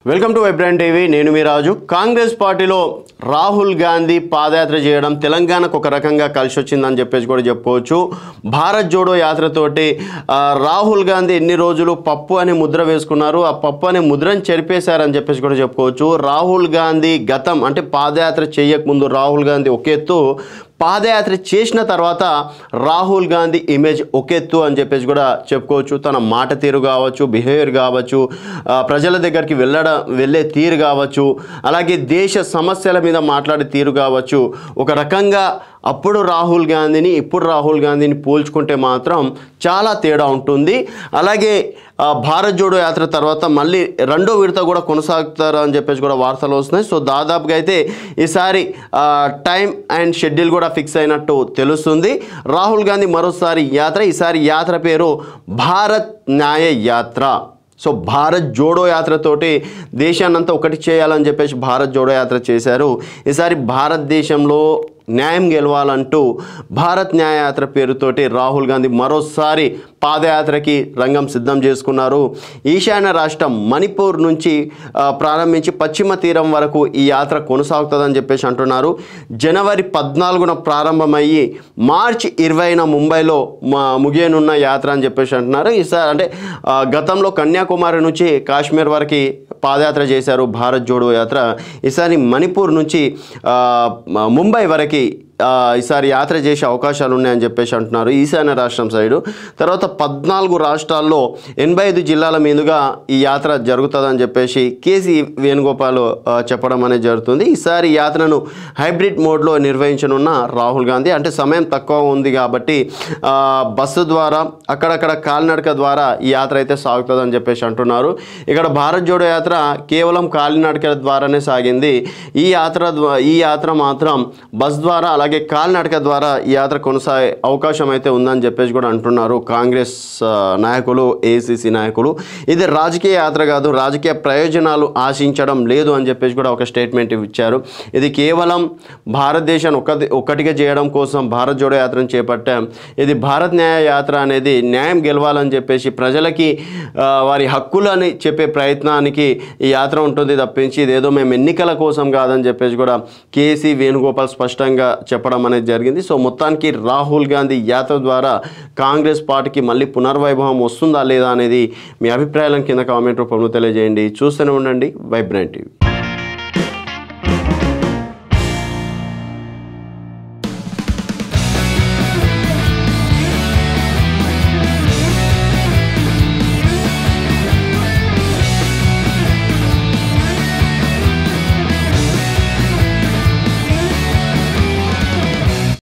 Welcome to vibrant TV. నేను మీ రాజు. కాంగ్రెస్ పార్టీలో రాహుల్ గాంధీ పాదయాత్ర చేయడం తెలంగాణకు ఒక రకంగా కలిసి వచ్చిందని చెప్పేసి కూడా చెప్పుకోవచ్చు. భారత్ జోడో యాత్రతోటి రాహుల్ గాంధీ ఎన్ని రోజులు పప్పు అనే ముద్ర వేసుకున్నారు, ఆ పప్పు అనే ముద్రను చెరిపేశారని చెప్పేసి కూడా చెప్పుకోవచ్చు. రాహుల్ గాంధీ గతం అంటే పాదయాత్ర చేయకముందు రాహుల్ గాంధీ ఒక ఎత్తు, పాదయాత్ర చేసిన తర్వాత రాహుల్ గాంధీ ఇమేజ్ ఒకెత్తు అని చెప్పేసి కూడా చెప్పుకోవచ్చు. తన మాట తీరు కావచ్చు, బిహేవియర్ కావచ్చు, ప్రజల దగ్గరికి వెళ్ళే తీరు కావచ్చు, అలాగే దేశ సమస్యల మీద మాట్లాడే తీరు కావచ్చు, ఒక రకంగా అప్పుడు రాహుల్ గాంధీని ఇప్పుడు రాహుల్ గాంధీని పోల్చుకుంటే మాత్రం చాలా తేడా ఉంటుంది. అలాగే భారత్ జోడో యాత్ర తర్వాత మళ్ళీ రెండో విడత కూడా కొనసాగుతారు అని చెప్పేసి కూడా వార్తలు వస్తున్నాయి. సో దాదాపుగా అయితే ఈసారి టైం అండ్ షెడ్యూల్ కూడా ఫిక్స్ అయినట్టు తెలుస్తుంది. రాహుల్ గాంధీ మరోసారి యాత్ర, ఈసారి యాత్ర పేరు భారత్ న్యాయ యాత్ర. సో భారత్ జోడో యాత్రతోటి దేశాన్నంతా ఒకటి చేయాలని చెప్పేసి భారత్ జోడో యాత్ర చేశారు. ఈసారి భారతదేశంలో న్యాయం గెలవాలంటూ భారత్ న్యాయయాత్ర పేరుతోటి రాహుల్ గాంధీ మరోసారి పాదయాత్రకి రంగం సిద్ధం చేసుకున్నారు. ఈశాన్య రాష్ట్రం మణిపూర్ నుంచి ప్రారంభించి పశ్చిమ తీరం వరకు ఈ యాత్ర కొనసాగుతుందని చెప్పేసి అంటున్నారు. జనవరి 14న ప్రారంభమయ్యి మార్చి 20న ముంబైలో ముగియనున్న యాత్ర అని చెప్పేసి అంటున్నారు. ఈసారి అంటే గతంలో కన్యాకుమారి నుంచి కాశ్మీర్ వరకు పాదయాత్ర చేశారు భారత్ జోడో యాత్ర. ఈసారి మణిపూర్ నుంచి ముంబై వరకు ఈసారి యాత్ర చేసే అవకాశాలు ఉన్నాయని చెప్పేసి అంటున్నారు ఈశాన్య రాష్ట్రం సైడు. తర్వాత 14 రాష్ట్రాల్లో 85 జిల్లాల మీదుగా ఈ యాత్ర జరుగుతుందని చెప్పేసి కేసీ వేణుగోపాల్ చెప్పడం అనేది జరుగుతుంది. ఈసారి యాత్రను హైబ్రిడ్ మోడ్లో నిర్వహించనున్న రాహుల్ గాంధీ, అంటే సమయం తక్కువ ఉంది కాబట్టి బస్సు ద్వారా అక్కడక్కడ కాలినడక ద్వారా ఈ యాత్ర అయితే సాగుతుందని చెప్పేసి అంటున్నారు. ఇక్కడ భారత్ జోడో యాత్ర కేవలం కాలినడక ద్వారానే సాగింది. ఈ యాత్ర మాత్రం బస్ ద్వారా అలాగే కాలినడక ద్వారా ఈ యాత్ర కొనసాగే అవకాశం అయితే ఉందని చెప్పేసి కూడా అంటున్నారు కాంగ్రెస్ నాయకులు, ఏఐసిసి నాయకులు. ఇది రాజకీయ యాత్ర కాదు, రాజకీయ ప్రయోజనాలు ఆశించడం లేదు అని చెప్పేసి కూడా ఒక స్టేట్మెంట్ ఇచ్చారు. ఇది కేవలం భారతదేశాన్ని ఒక్కటిగా చేయడం కోసం భారత్ జోడో యాత్రను చేపట్టాం. ఇది భారత్ న్యాయ యాత్ర అనేది న్యాయం గెలవాలని చెప్పేసి ప్రజలకి వారి హక్కులని చెప్పే ప్రయత్నానికి ఈ యాత్ర ఉంటుంది తప్పించి ఇదేదో మేము ఎన్నికల కోసం కాదని చెప్పేసి కూడా కేసీ వేణుగోపాల్ స్పష్టంగా చెప్పడం అనేది జరిగింది. సో మొత్తానికి రాహుల్ గాంధీ యాత్ర ద్వారా కాంగ్రెస్ పార్టీకి మళ్ళీ పునర్వైభవం వస్తుందా లేదా అనేది మీ అభిప్రాయాలను కింద కామెంట్ రూపంలో తెలియజేయండి. చూస్తూనే ఉండండి వైబ్రెంట్ టీవీ.